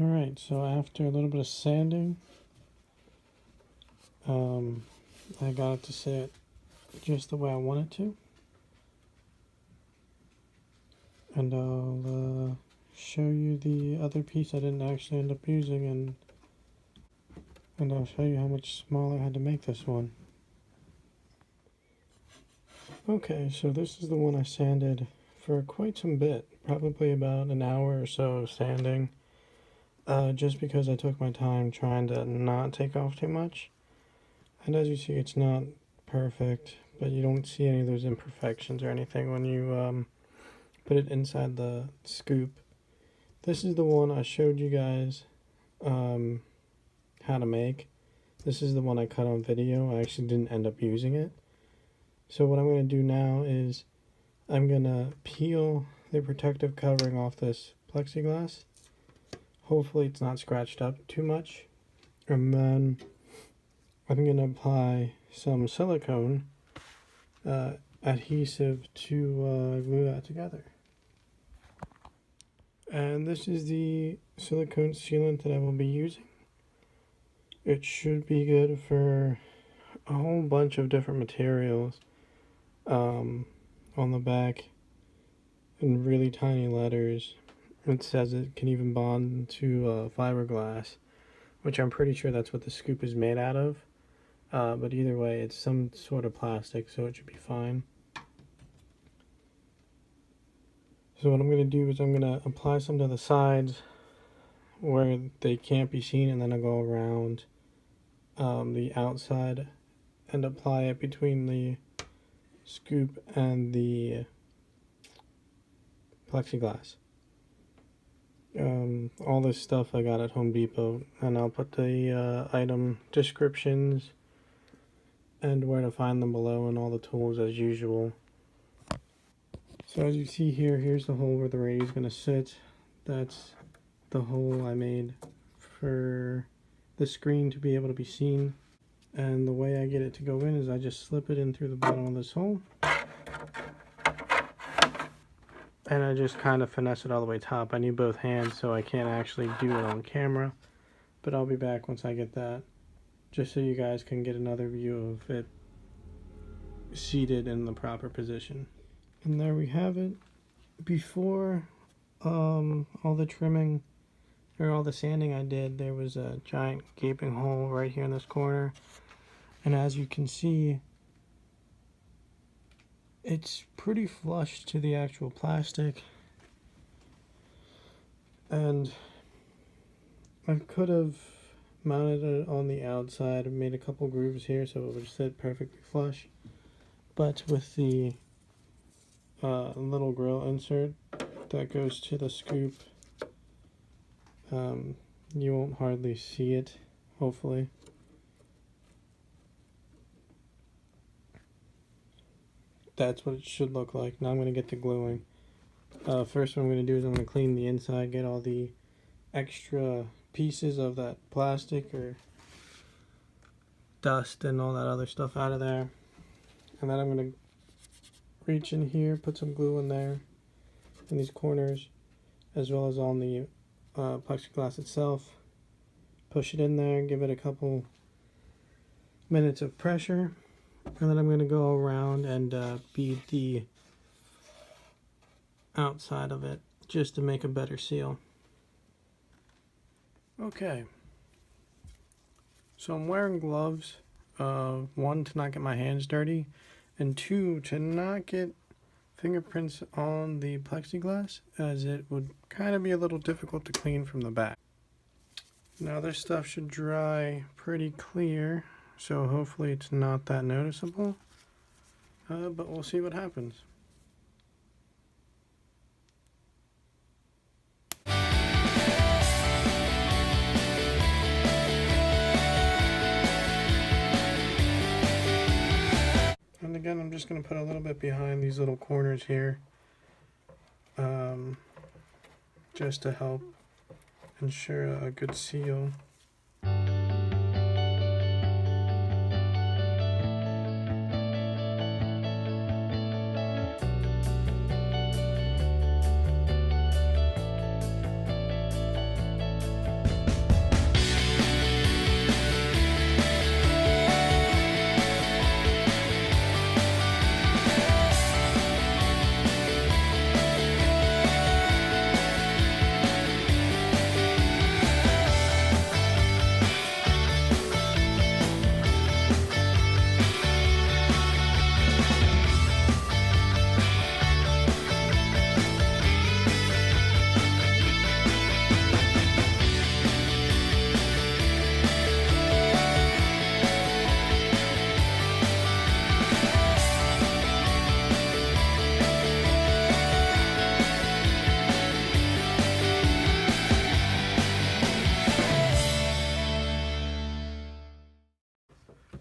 Alright, so after a little bit of sanding, I got it to sit just the way I want it to. And I'll show you the other piece I didn't actually end up using, and I'll show you how much smaller I had to make this one. Okay, so this is the one I sanded for quite some bit, probably about an hour or so of sanding, just because I took my time trying to not take off too much. And as you see, it's not perfect, but you don't see any of those imperfections or anything when you put it inside the scoop. This is the one I showed you guys how to make. This is the one I cut on video. I actually didn't end up using it. So what I'm going to do now is I'm going to peel the protective covering off this plexiglass. Hopefully it's not scratched up too much. And then I'm going to apply some silicone adhesive to glue that together. And this is the silicone sealant that I will be using. It should be good for a whole bunch of different materials. On the back, in really tiny letters, it says it can even bond to fiberglass, which I'm pretty sure that's what the scoop is made out of. But either way, it's some sort of plastic, so it should be fine. So what I'm going to do is I'm going to apply some to the sides where they can't be seen, and then I'll go around the outside and apply it between the scoop and the plexiglass. All this stuff I got at Home Depot, and I'll put the item descriptions and where to find them below, and all the tools as usual. So as you see here, here's the hole where the radio is going to sit. That's the hole I made for the screen to be able to be seen. And the way I get it to go in is I just slip it in through the bottom of this hole. And I just kind of finesse it all the way top. I need both hands, so I can't actually do it on camera. But I'll be back once I get that, just so you guys can get another view of it seated in the proper position. And there we have it. Before all the trimming, or all the sanding I did, there was a giant gaping hole right here in this corner. And as you can see, it's pretty flush to the actual plastic. And I could have mounted it on the outside and made a couple grooves here so it would sit perfectly flush. But with the little grill insert that goes to the scoop, you won't hardly see it, hopefully. That's what it should look like. Now I'm going to get to gluing. First what I'm going to do is I'm going to clean the inside, get all the extra pieces of that plastic or dust and all that other stuff out of there. And then I'm going to reach in here, put some glue in there, in these corners, as well as on the plexiglass itself. Push it in there, give it a couple minutes of pressure. And then I'm going to go around and bead the outside of it just to make a better seal. Okay. So I'm wearing gloves. One, to not get my hands dirty, and two, to not get fingerprints on the plexiglass, as it would kind of be a little difficult to clean from the back. Now this stuff should dry pretty clear, so hopefully it's not that noticeable, but we'll see what happens. And again, I'm just going to put a little bit behind these little corners here, just to help ensure a good seal.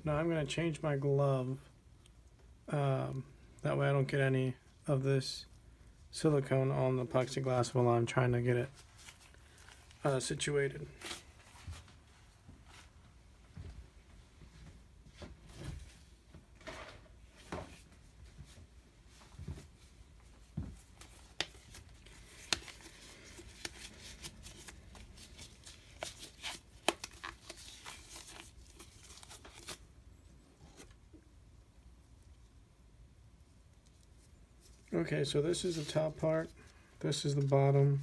Now I'm going to change my glove. That way I don't get any of this silicone on the plexiglass while I'm trying to get it situated. Okay, so this is the top part, this is the bottom.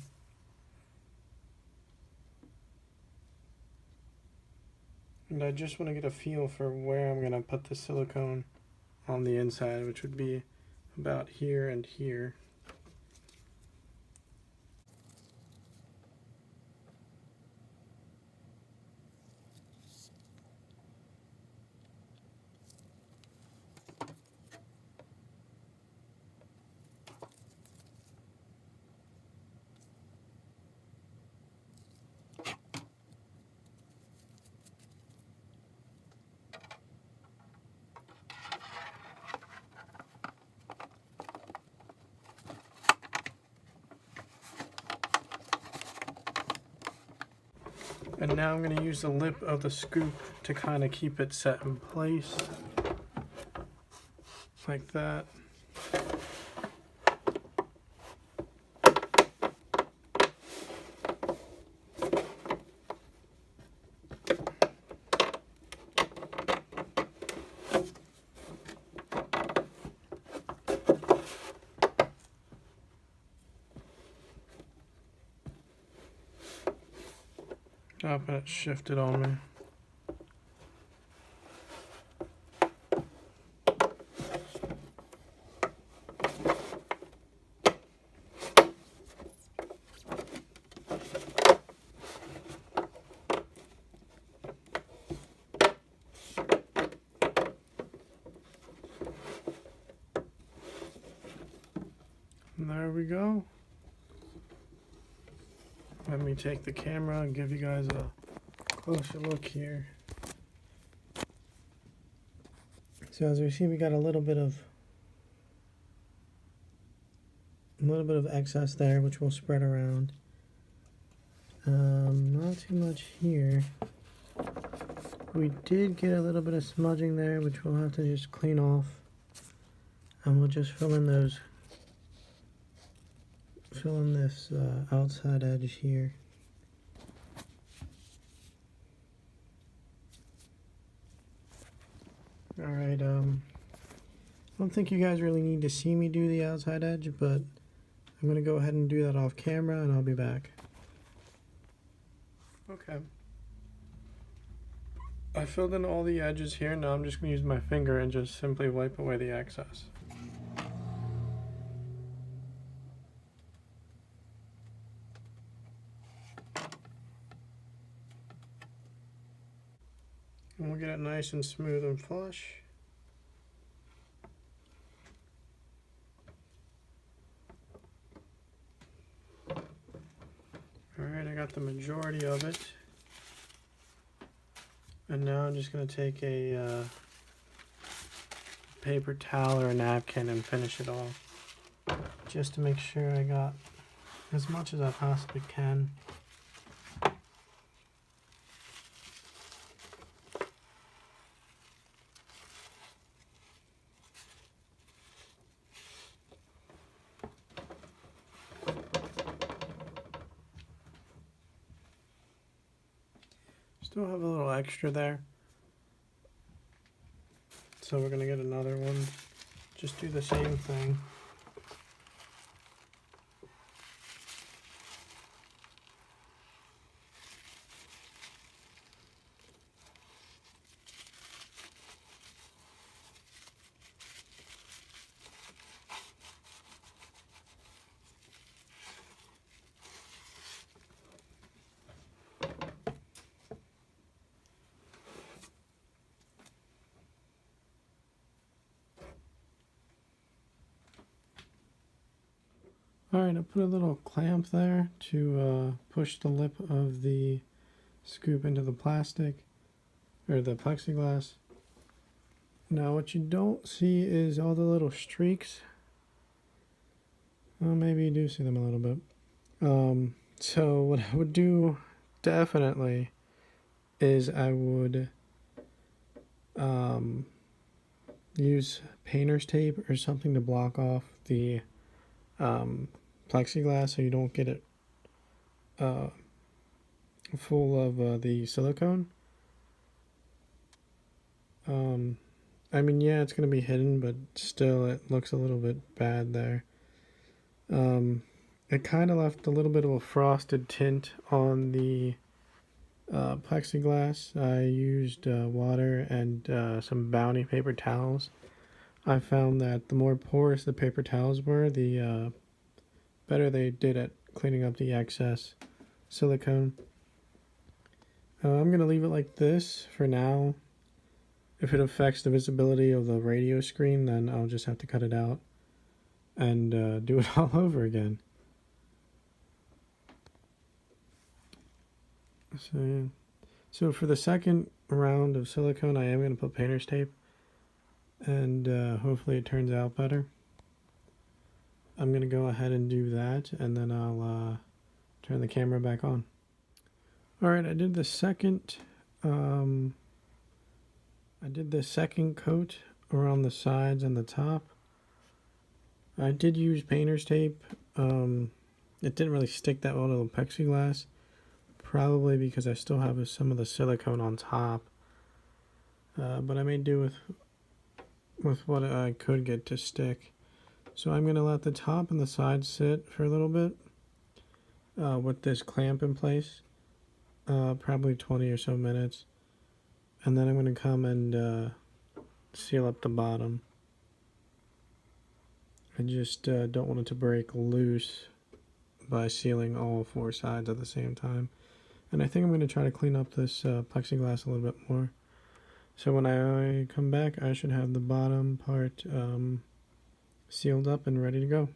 And I just want to get a feel for where I'm going to put the silicone on the inside, which would be about here and here. And now I'm going to use the lip of the scoop to kind of keep it set in place, like that. Oh, but it shifted on me. And there we go. Let me take the camera and give you guys a closer look here. So as we see, we got a little bit of excess there, which we'll spread around. Not too much here. We did get a little bit of smudging there, which we'll have to just clean off. And we'll just fill in this outside edge here. Alright, I don't think you guys really need to see me do the outside edge, but I'm going to go ahead and do that off camera and I'll be back. Okay. I filled in all the edges here. Now I'm just going to use my finger and just simply wipe away the excess. And we'll get it nice and smooth and flush. Alright, I got the majority of it. And now I'm just going to take a paper towel or a napkin and finish it off. Just to make sure I got as much as I possibly can. Still have a little extra there, so we're gonna get another one. Just do the same thing. Alright, I put a little clamp there to push the lip of the scoop into the plastic, or the plexiglass. Now what you don't see is all the little streaks. Well, maybe you do see them a little bit. So what I would do definitely is I would use painter's tape or something to block off the plexiglass so you don't get it full of the silicone. I mean, yeah, it's going to be hidden, but still it looks a little bit bad there. It kind of left a little bit of a frosted tint on the plexiglass. I used water and some Bounty paper towels. I found that the more porous the paper towels were, the better they did at cleaning up the excess silicone. I'm going to leave it like this for now. If it affects the visibility of the radio screen, then I'll just have to cut it out and do it all over again. So for the second round of silicone, I am going to put painter's tape, and hopefully it turns out better. I'm going to go ahead and do that, and then I'll turn the camera back on. Alright, I did the second coat around the sides and the top. I did use painter's tape. It didn't really stick that well to the plexiglass, probably because I still have some of the silicone on top. But I made do with what I could get to stick. So I'm going to let the top and the sides sit for a little bit with this clamp in place, probably 20 or so minutes. And then I'm going to come and seal up the bottom. I just don't want it to break loose by sealing all four sides at the same time. And I think I'm going to try to clean up this plexiglass a little bit more. So when I come back, I should have the bottom part sealed up and ready to go.